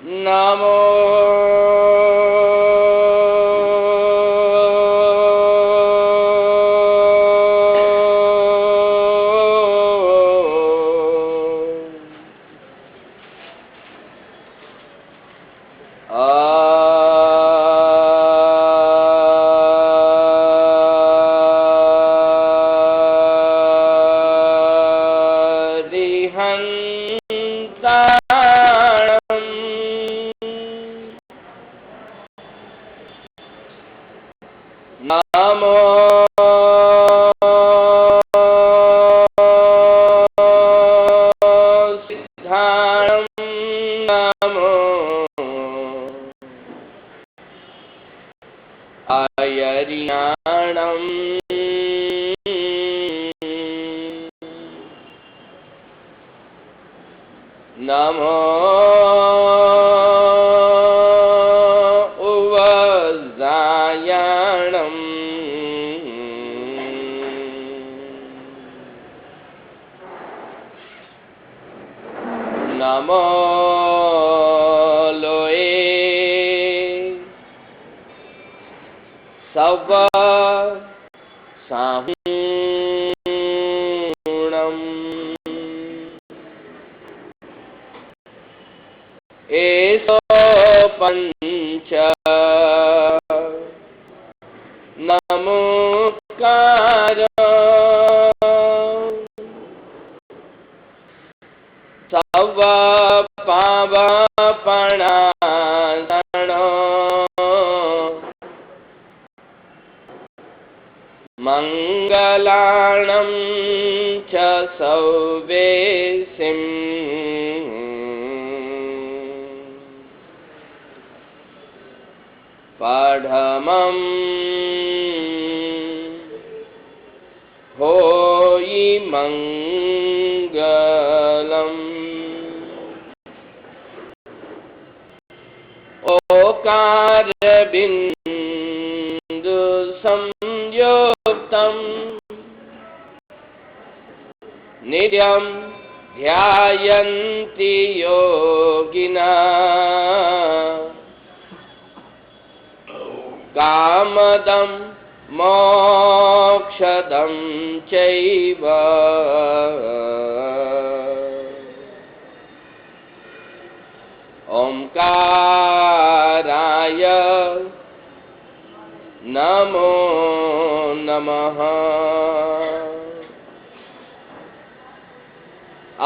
नमो नमो उवजायाणं नमो लोए सव साहूणम् एसो पंच नमोकार सव पावपणासण मंगलाणं च सौवेसिम् पढ़मं होयि मंगलम् ओकार बिंदु संयुक्तं नित्यं ध्यायन्ति योगिना कामदं मोक्षदं चैव ओंकाराय नमो नमः।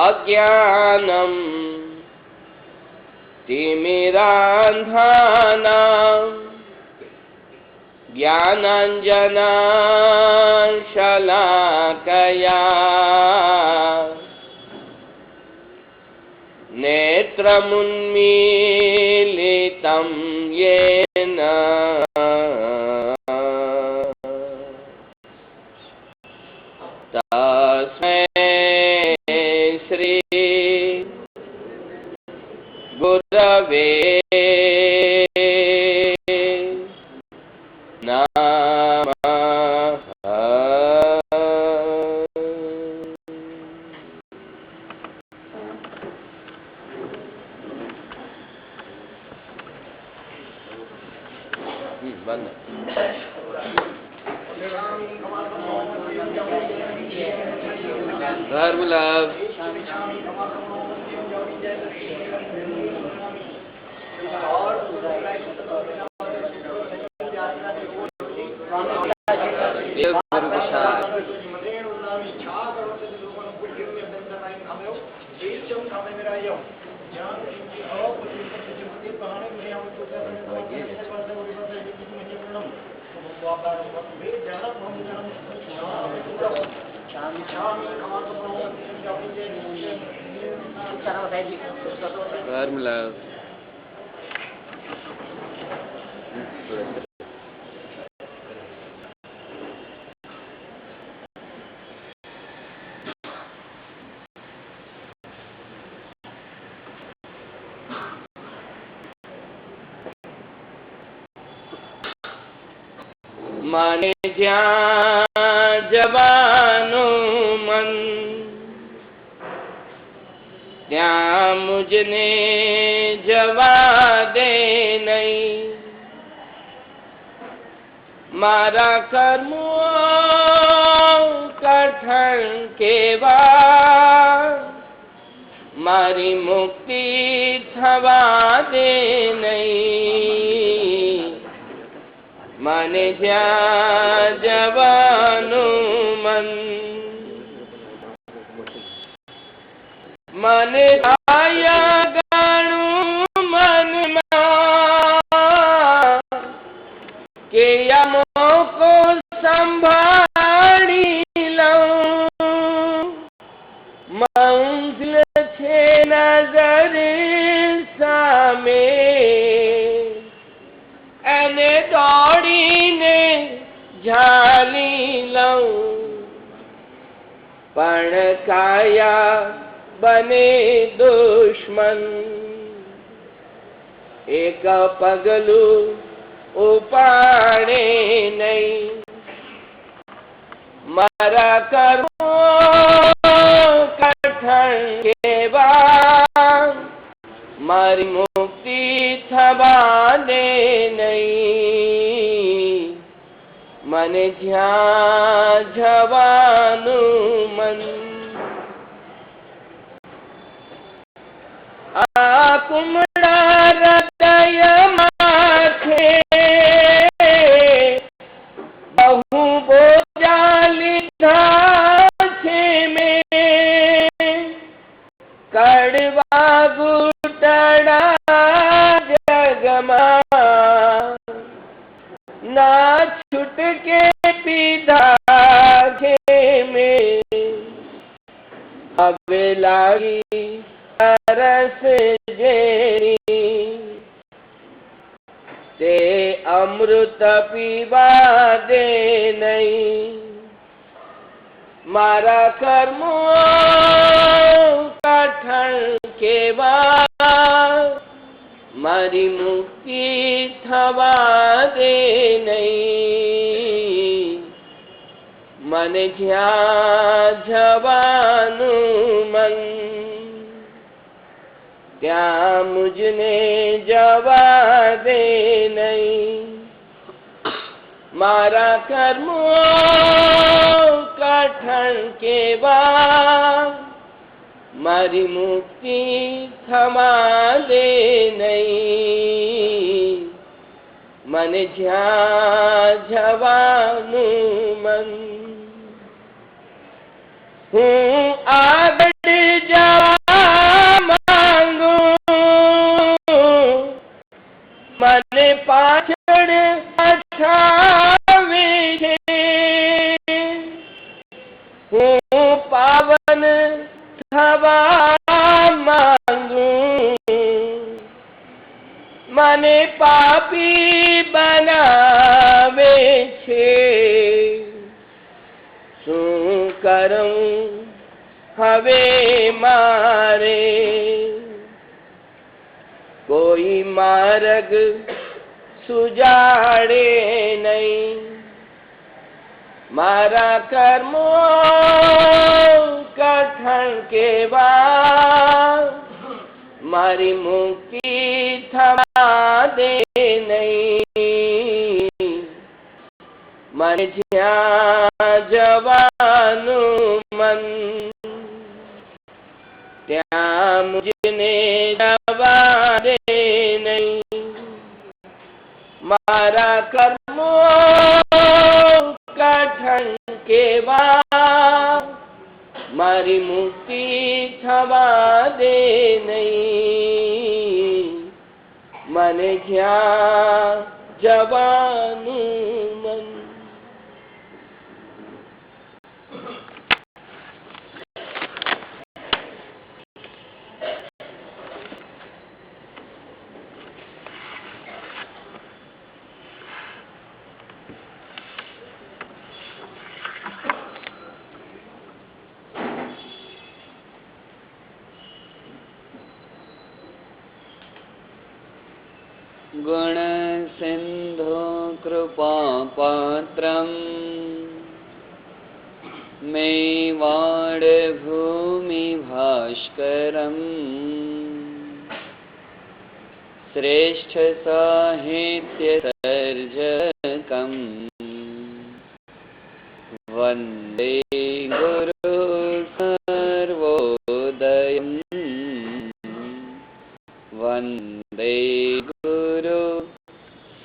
अज्ञानं तिमिरान्धानां ज्ञानाञ्जनशलाकया नेत्रमुन्मीलितं येन तस्मै श्री गुरवे Love. माने ज्યાં જવાનું મન ત્યાં મુજને જવા નહીં. મારા કર્મો કઠણ કેવા, મારી મુક્તિ થવા દે નહીં. મને જ્યાં જવાનું મન, મને આયા ગાણું મનમાં, કે આ મોકો સંભાળી લઉં. મંઝિલ છે નજર સામે, એને દોડીને ઝાલી લઉં. પણ કાયા બને દુશ્મન, એક પગલું ઉપાડે નહીં. મારા કર્મો કઠણ કેવા, મારી મુક્તિ થવા દે નહીં. મને જ્યાં જવાનું મન, આ કુમળા હૃદયમાં છે બહુ બોજા લીધા છે મેં. કડવા ઘૂંટડા જગમાં ના છૂટકે પીધા છે મેં. હવે લાગી રસ જેની, તે અમૃત પીવા દે નહીં. મારા કર્મો કઠણ કેવા, મારી મુક્તિ થવા દે નહીં. મને જ્યાં જવાનું મન, ત્યાં મુજને જવા દે નહીં. મારા કર્મો કઠણ કેવા, મારી મુક્તિ થવા દે નહીં. મને જ્યાં જવાનું મન, હું આગળ જવા માંગુ, મને પાછળ પાછાવે છે. હું પાવન થવા માંગુ, મને પાપી બનાવે છે. શું કરું હવે મારે, કોઈ માર્ગ સુજાડે નહીં. મારા કર્મો કઠણ કેવા, મારી મુક્તિ થવા દે નહીં. મને જ્યાં જવાનું મન, ત્યાં મુજને જવા દે નહીં. મારા કર્મો કઠણ કેવા, મારી મુક્તિ થવા દે નહીં. મને જ્યાં જવાનું મન. गुण सिंधु कृपा पात्रम मेवाड़ भूमि भास्करम श्रेष्ठ साहित्य सर्जकम् वन्दे गुरु सर्वोदयम् वन्दे गुरु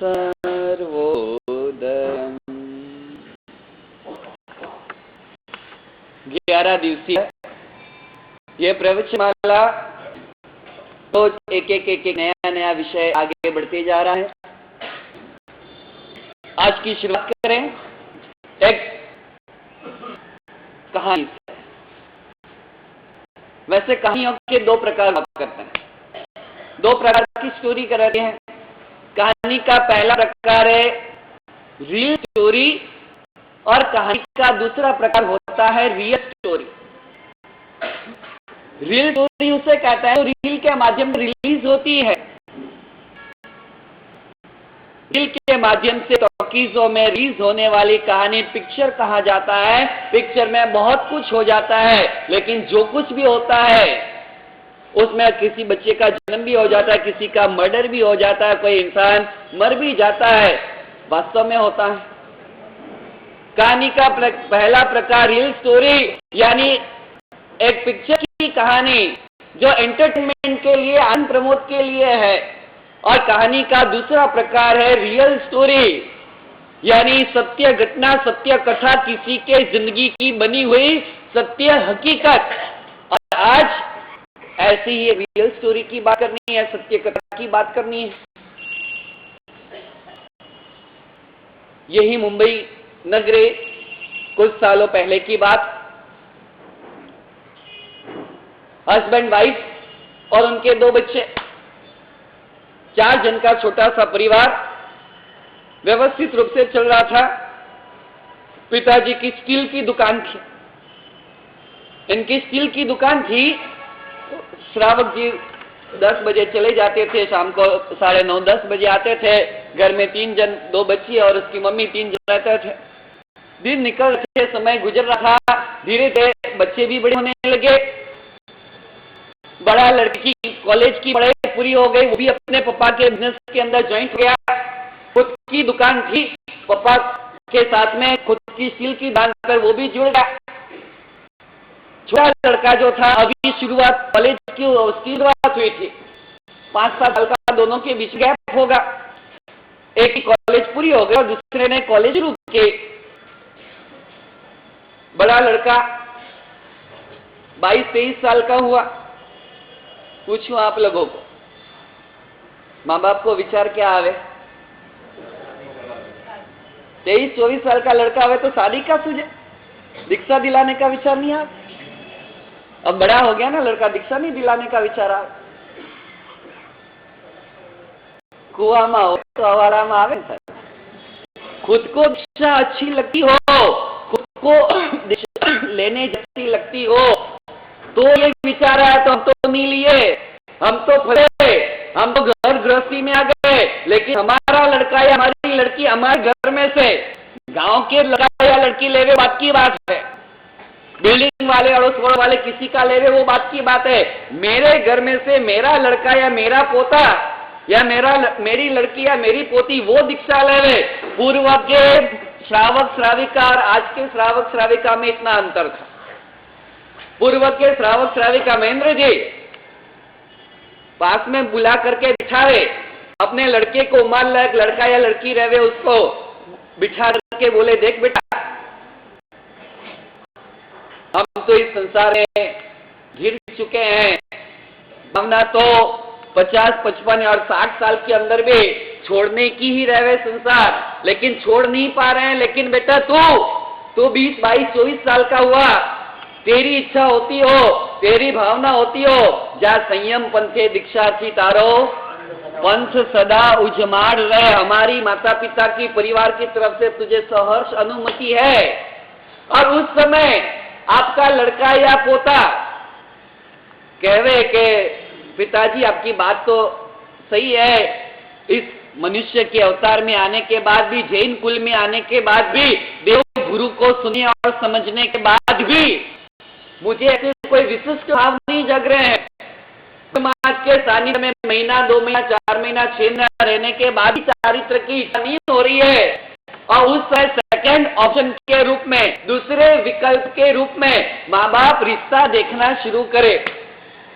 सर्वोदयम्। 11 दिवसीय ये प्रवचनमाला रोज एक नया विषय आगे बढ़ते जा रहा है। आज की शुरुआत करें एक कहानी से। वैसे कहानियों के दो प्रकार हुआ करते हैं, दो प्रकार की स्टोरी कराते हैं। कहानी का पहला प्रकार है रियल स्टोरी और कहानी का दूसरा प्रकार होता है रियल स्टोरी। रियल स्टोरी उसे कहता है जो रील के माध्यम से रिलीज होती है। रील के माध्यम से टॉकीजों में रिलीज होने वाली कहानी पिक्चर कहा जाता है। पिक्चर में बहुत कुछ हो जाता है, लेकिन जो कुछ भी होता है उसमें किसी बच्चे का जन्म भी हो जाता है, किसी का मर्डर भी हो जाता है, कोई इंसान मर भी जाता है, वास्तव में होता है। कहानी का पहला प्रकार रियल स्टोरी, यानी एक पिक्चर की कहानी जो एंटरटेनमेंट के लिए, आनंद प्रमोद के लिए है। और कहानी का दूसरा प्रकार है रियल स्टोरी, यानी सत्य घटना, सत्य कथा, किसी के जिंदगी की बनी हुई सत्य हकीकत। और आज ऐसी ही रियल स्टोरी की बात करनी है, सत्य कथा की बात करनी है। यही मुंबई नगरे कुछ सालों पहले की बात। हस्बैंड वाइफ और उनके 2 बच्चे, 4 जन का छोटा सा परिवार व्यवस्थित रूप से चल रहा था। पिताजी की स्टील की दुकान थी। इनकी स्टील की दुकान थी। श्रावक जी 10 बजे चले जाते थे, शाम को 9:30-10 बजे आते थे। घर में 3 जन, 2 बच्ची और उसकी मम्मी, 3 जन रहते थे। दिन निकल रहे, समय गुजर रहा। धीरे धीरे बच्चे भी बड़े होने लगे। बड़ा लड़की कॉलेज की पढ़ाई पूरी हो गई, वो भी अपने पापा के बिजनेस के अंदर ज्वाइंट हो गया। खुद की दुकान थी, पापा के साथ में खुद की स्टील की दुकान पर वो भी जुड़ गया। छोटा लड़का जो था, अभी शुरुआत कॉलेज की उसकी शुरुआत हुई थी, 5-7 साल का दोनों के बीच गैप होगा। एक की कॉलेज पूरी हो गई और दूसरे ने कॉलेज शुरू किए। बड़ा लड़का 22-23 साल का हुआ। पूछूं आप लोगों को, माँ बाप को विचार क्या आवे? 23-24 साल का लड़का आवे तो शादी का सूझे, दीक्षा दिलाने का विचार नहीं आवे। अब बड़ा हो गया ना लड़का, दीक्षा नहीं दिलाने का विचार आवे। कुआ में हो तो अवाड़ा में आवे सर। खुद को दीक्षा अच्छी लगती हो, खुद को दीक्षा लेने जैसी लगती हो, तो ये विचार आया तो हम तो नहीं लिए, हम तो फंसे, हम तो घर गृहस्थी में आ गए। लेकिन हमारा लड़का या हमारी लड़की हमारे घर में से, गांव के लड़का या लड़की लेवे बात की बात है, बिल्डिंग वाले अड़ोस पड़ोस वाले किसी का लेवे वो बात की बात है। मेरे घर में से मेरा लड़का या मेरा पोता या मेरी लड़की या मेरी पोती वो दीक्षा लेवे। पूर्व के श्रावक श्राविका और आज के श्रावक श्राविका में इतना अंतर था। पूर्व के श्रावक श्राविका महेंद्र जी पास में बुला करके बिठावे, अपने लड़के को मान लायक लड़का या लड़की रहे उसको बिठा करके बोले, देख बेटा, हम तो इस संसार में घिर चुके हैं। भावना तो 50, 55 और 60 साल के अंदर भी छोड़ने की ही रहे संसार, लेकिन छोड़ नहीं पा रहे हैं। लेकिन बेटा तू 20, 22, 24 साल का हुआ, तेरी इच्छा होती हो, तेरी भावना होती हो, जा संयम पंथे दीक्षा थी तारो पंथ सदा उजमाड़ रहे। हमारी माता पिता की, परिवार की तरफ से तुझे सहर्ष अनुमति है। और उस समय आपका लड़का या पोता कहवे के पिताजी आपकी बात तो सही है, इस मनुष्य के अवतार में आने के बाद भी, जैन कुल में आने के बाद भी, देव गुरु को सुनने और समझने के बाद भी मुझे ऐसे कोई विशिष्ट भाव नहीं जग रहे हैं। माँ के सानिध्य में महीना, 2 महीना, 4 महीना, 6 महीना रहने के बाद ही चारित्र की इच्छा नहीं हो रही है, और उस सेकंड ऑप्शन के रूप में, दूसरे विकल्प के रूप में माँ बाप रिश्ता देखना शुरू करे।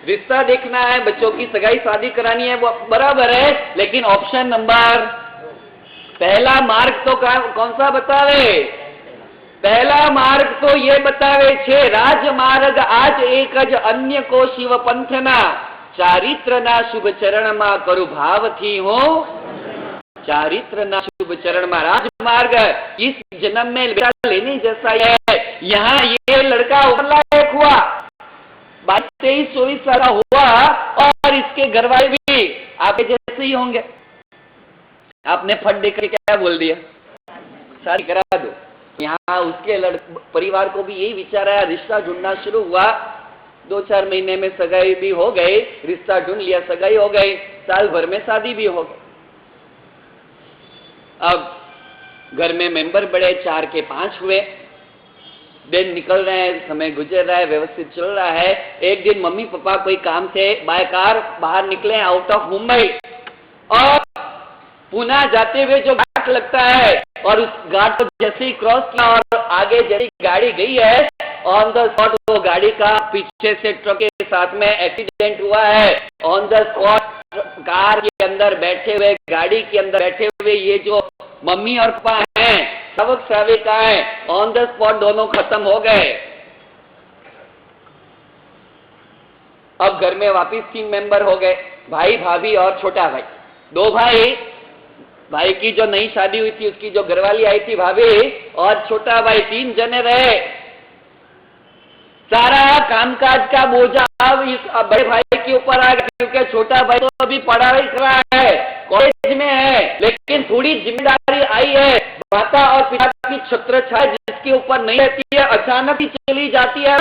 रिश्ता देखना है, बच्चों की सगाई शादी करानी है, वो बराबर है, लेकिन ऑप्शन नंबर पहला मार्ग तो कौन सा बतावे? पहला मार्ग तो ये बतावे छे, राजमार्ग आज एक ज अन्य को शिव पंथना, चारित्र ना शुभ चरण मा करु भाव थी हो, चारित्र ना शुभ चरण मा। राजमार्ग इस जन्म में बेटा लेने जैसा है। यहाँ ये लड़का लायक हुआ, 22-23 साल का हुआ, और इसके घर वाले भी आपके जैसे ही होंगे। आपने फट देकर क्या बोल दिया? शादी करा दो। यहाँ उसके परिवार को भी यही विचार आया, रिश्ता ढूंढना शुरू हुआ, 2-4 महीने में सगाई भी हो गई, रिश्ता ढूंढ लिया, सगाई हो गई, साल भर में शादी भी हो गई। अब घर में मेंबर बढ़े, 4 के 5 हुए, दिन निकल रहे हैं, समय गुजर रहा है, व्यवस्थित चल रहा है। एक दिन मम्मी पापा कोई काम से बाय कार बाहर निकले आउट ऑफ मुंबई, और पुणे जाते हुए जो घाट लगता है, और उस घाट को जैसे ही क्रॉस किया और आगे जैसी गाड़ी गई है, ऑन द स्पॉट वो गाड़ी का पीछे से ट्रक के साथ में एक्सीडेंट हुआ है। ऑन द स्पॉट कार के अंदर बैठे हुए, गाड़ी के अंदर बैठे हुए ये जो मम्मी और पापा हैं, सेवक सेविका है, ऑन द स्पॉट दोनों खत्म हो गए। अब घर में वापिस 3 मेंबर हो गए, भाई, भाभी और छोटा भाई। 2 भाई, भाई की जो नई शादी हुई थी उसकी जो घरवाली आई थी भाभी, और छोटा भाई, 3 जने रहे। सारा कामकाज का बोझा अब इस बड़े भाई के ऊपर आ गया, क्योंकि छोटा भाई तो अभी पढ़ाई कर रहा है, कॉलेज में है, लेकिन थोड़ी जिम्मेदारी आई है। माता और पिता की छत्रछाया जिसके ऊपर नहीं रहती है, अचानक ही चली जाती है,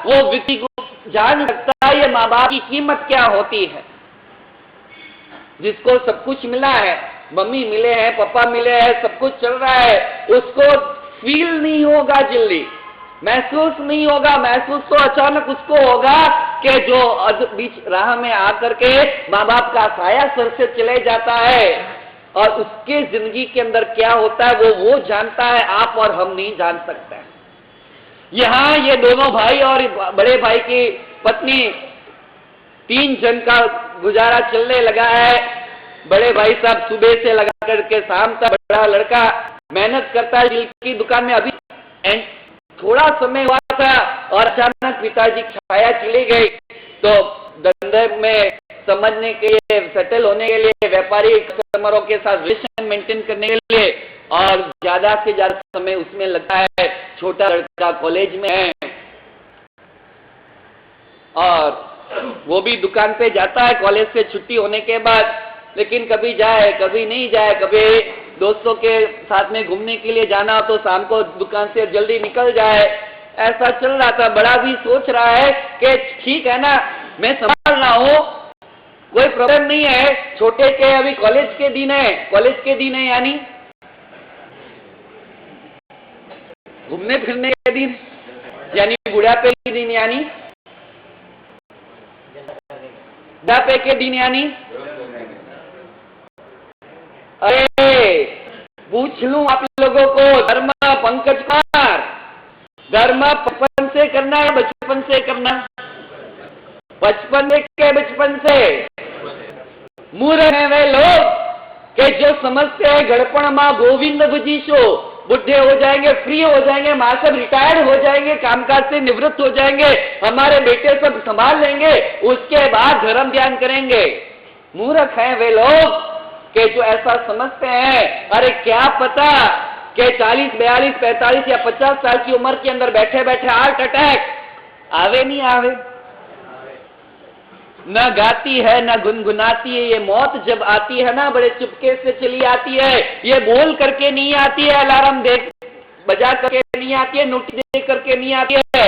वो व्यक्ति को जान सकता है ये माँ बाप की कीमत क्या होती है। जिसको सब कुछ मिला है, मम्मी मिले हैं, पापा मिले हैं, सब कुछ चल रहा है, उसको फील नहीं होगा, जल्दी महसूस नहीं होगा। महसूस तो अचानक उसको होगा कि जो बीच राह में आकर के माँ बाप का साया सर से चले जाता है, और उसके जिंदगी के अंदर क्या होता है वो जानता है, आप और हम नहीं जान सकते। यहाँ ये दोनों भाई और बड़े भाई की पत्नी, 3 जन का गुजारा चलने लगा है। बड़े भाई साहब सुबह से लगा करके शाम तक, बड़ा लड़का मेहनत करता है दिल की दुकान में। अभी थोड़ा समय हुआ था और अचानक पिताजी की छाया चली गई, तो धंधे में समझने के लिए, सेटल होने के लिए, व्यापारी कस्टमरों के साथ रिलेशन मेंटेन करने के लिए, और ज्यादा से ज्यादा समय उसमें लगता है। छोटा लड़का कॉलेज में है, और वो भी दुकान पे जाता है कॉलेज से छुट्टी होने के बाद, लेकिन कभी जाए कभी नहीं जाए। कभी दोस्तों के साथ में घूमने के लिए जाना हो तो शाम को दुकान से जल्दी निकल जाए। ऐसा चल रहा था। बड़ा भी सोच रहा है कि ठीक है ना, मैं संभाल रहा हूँ, कोई प्रॉब्लम नहीं है। छोटे के अभी कॉलेज के दिन है, कॉलेज के दिन है, यानी घूमने फिरने के दिन, यानी बुढ़ापे के दिन, यानी बुढ़ापे के दिन, यानी अरे पूछ लूं आप लोगों को, धर्म पंकज कुमार, धर्म बचपन से करना है, बचपन से करना, बचपन से के बचपन से। मूर्ख हैं वे लोग कि जो समझते हैं गड़पण माँ गोविंद भजीशो, बुढ़े हो जाएंगे, फ्री हो जाएंगे, माँ सब रिटायर्ड हो जाएंगे, कामकाज से निवृत्त हो जाएंगे, हमारे बेटे सब संभाल लेंगे, उसके बाद धर्म ध्यान करेंगे। मूर्ख हैं वे लोग कि जो ऐसा समझते हैं। अरे क्या पता कि 40, 42, 45 या 50 साल की उम्र के अंदर बैठे बैठे हार्ट अटैक आवे नहीं आवे। न गाती है न गुनगुनाती है, ये मौत जब आती है ना बड़े चुपके से चली आती है, ये बोल करके नहीं आती है, अलार्म दे बजा करके नहीं आती है, नोटिस दे करके नहीं आती है।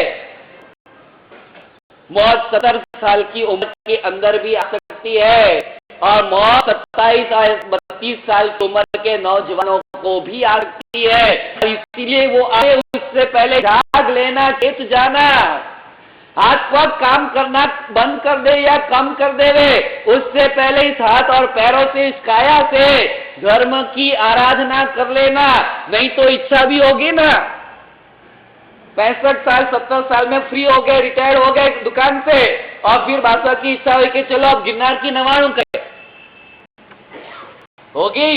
मौत 70 साल की उम्र के अंदर भी आ सकती है, और मौत 27, 32 साल की उम्र के नौजवानों को भी आ सकती है। इसीलिए वो आए उससे पहले जाग लेना, चेत जाना। हाथ पग काम करना बंद कर दे या कम कर देवे, उससे पहले इस हाथ और पैरों से, इस काया से धर्म की आराधना कर लेना, नहीं तो इच्छा भी होगी ना। 65 साल 70 साल में फ्री हो गए, रिटायर्ड हो गए दुकान से, और फिर बादशाह की इच्छा हुई कि चलो अब गिरनार की नवाणु करें, होगी?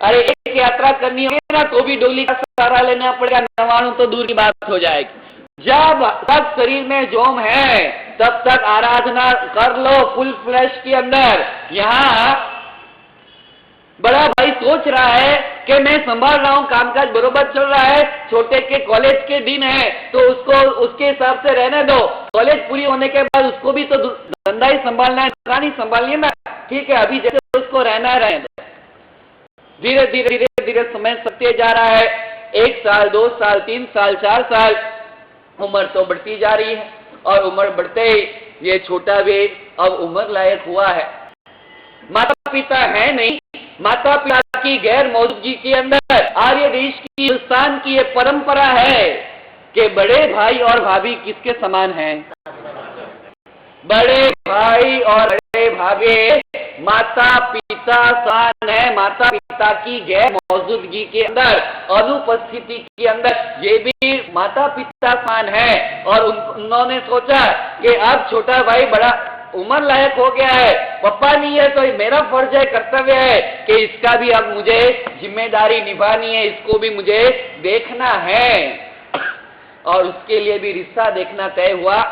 अरे एक यात्रा करनी होगी ना तो भी डोली का सहारा लेना पड़ेगा, नवाणु तो दूर की बात हो जाएगी। जब तक शरीर में जोम है तब तक आराधना कर लो फुल फ्लैश के अंदर। यहाँ बड़ा भाई सोच रहा है कि मैं संभाल रहा हूं, कामकाज बरोबर चल रहा है, छोटे के कॉलेज के दिन है तो उसको उसके हिसाब से रहने दो, कॉलेज पूरी होने के बाद उसको भी तो धंधा ही संभालना है, दुकान ही संभालिए ना, ठीक है अभी जैसे उसको रहना है रहने दो। धीरे धीरे धीरे धीरे समय सत्य जा रहा है, 1 साल 2 साल 3 साल 4 साल, उम्र तो बढ़ती जा रही है, और उम्र बढ़ते ही ये छोटा भी अब उम्र लायक हुआ है। माता पिता है नहीं, माता पिता की गैर मौजूदगी के अंदर आर्य देश की, हिंदुस्तान की ये परंपरा है कि बड़े भाई और भाभी किसके समान हैं? बड़े भाई और बड़े भाभी माता पिता समान है। माता पिता की गैर मौजूदगी के अंदर, अनुपस्थिति के अंदर ये भी माता पिता समान है, और उन्होंने सोचा कि अब छोटा भाई बड़ा उम्र लायक हो गया है, पप्पा नहीं है तो मेरा फर्ज है, कर्तव्य है कि इसका भी अब मुझे जिम्मेदारी निभानी है, इसको भी मुझे देखना है, और उसके लिए भी रिश्ता देखना तय हुआ।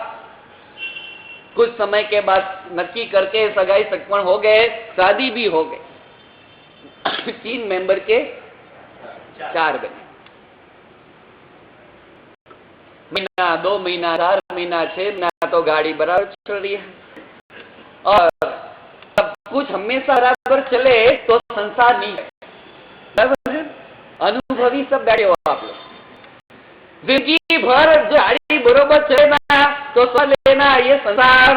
कुछ समय के बाद नक्की करके सगाई सकपण हो गए, शादी भी हो गए। 3 मेंबर के 4 बने। महीना 2 महीना 4 महीना 6 महीना तो गाड़ी बराबर चल रही है, और सब कुछ हमेशा बराबर चले तो संसार नहीं है। बराबर अनुभवी सब बैठे हो आप लोग, जिंदगी भर जो गाड़ी बरोबर चले ना तो स्व लेना ये संसार,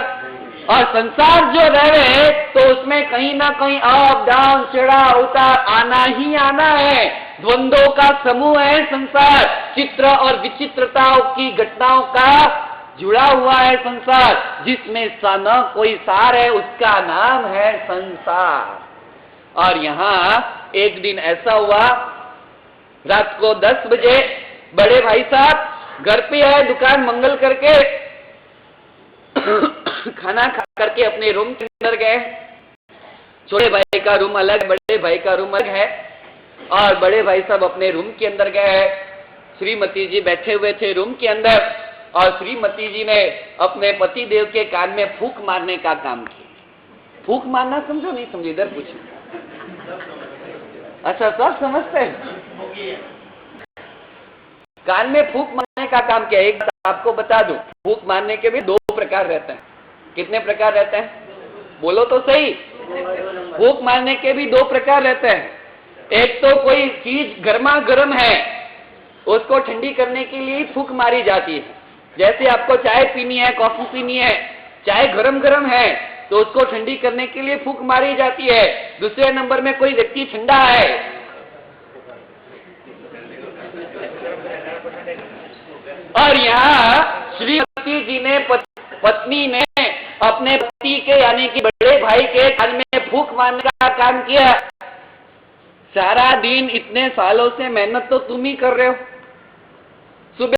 और संसार जो रहे तो उसमें कहीं ना कहीं अप डाउन चढ़ा उतार आना ही आना है। द्वंद्वों का समूह है संसार, चित्र और विचित्रताओं की घटनाओं का जुड़ा हुआ है संसार, जिसमें न कोई सार है, उसका नाम है संसार। और यहाँ एक दिन ऐसा हुआ, रात को 10 बजे बड़े भाई साहब घर पे आए, दुकान मंगल करके खाना खा करके अपने रूम के अंदर गए। छोटे भाई का रूम अलग, बड़े भाई का रूम अलग है, और बड़े भाई साहब अपने रूम के अंदर गए। श्रीमती जी बैठे हुए थे रूम के अंदर, और श्रीमती जी ने अपने पति देव के कान में फूंक मारने का काम किया। फूंक मारना समझो नहीं समझो, इधर पूछो। अच्छा सब समझते हैं। कान में फूंक मारने का काम किया। एक बात आपको बता दूं, फूंक मारने के भी 2 प्रकार रहते हैं। कितने प्रकार रहते हैं? बोलो तो सही। फूंक मारने के भी 2 प्रकार रहते हैं। एक तो कोई चीज गर्मा गर्म है, उसको ठंडी करने के लिए फूंक मारी जाती है। जैसे आपको चाय पीनी है, कॉफी पीनी है, चाय गरम गरम है तो उसको ठंडी करने के लिए फूंक मारी जाती है। दूसरे नंबर में कोई व्यक्ति ठंडा है, और यहाँ श्रीमती जी ने, पत्नी ने अपने पति के यानी कि बड़े भाई के कान में फूंक मारने का काम किया। सारा दिन इतने सालों से मेहनत तो तुम ही कर रहे हो,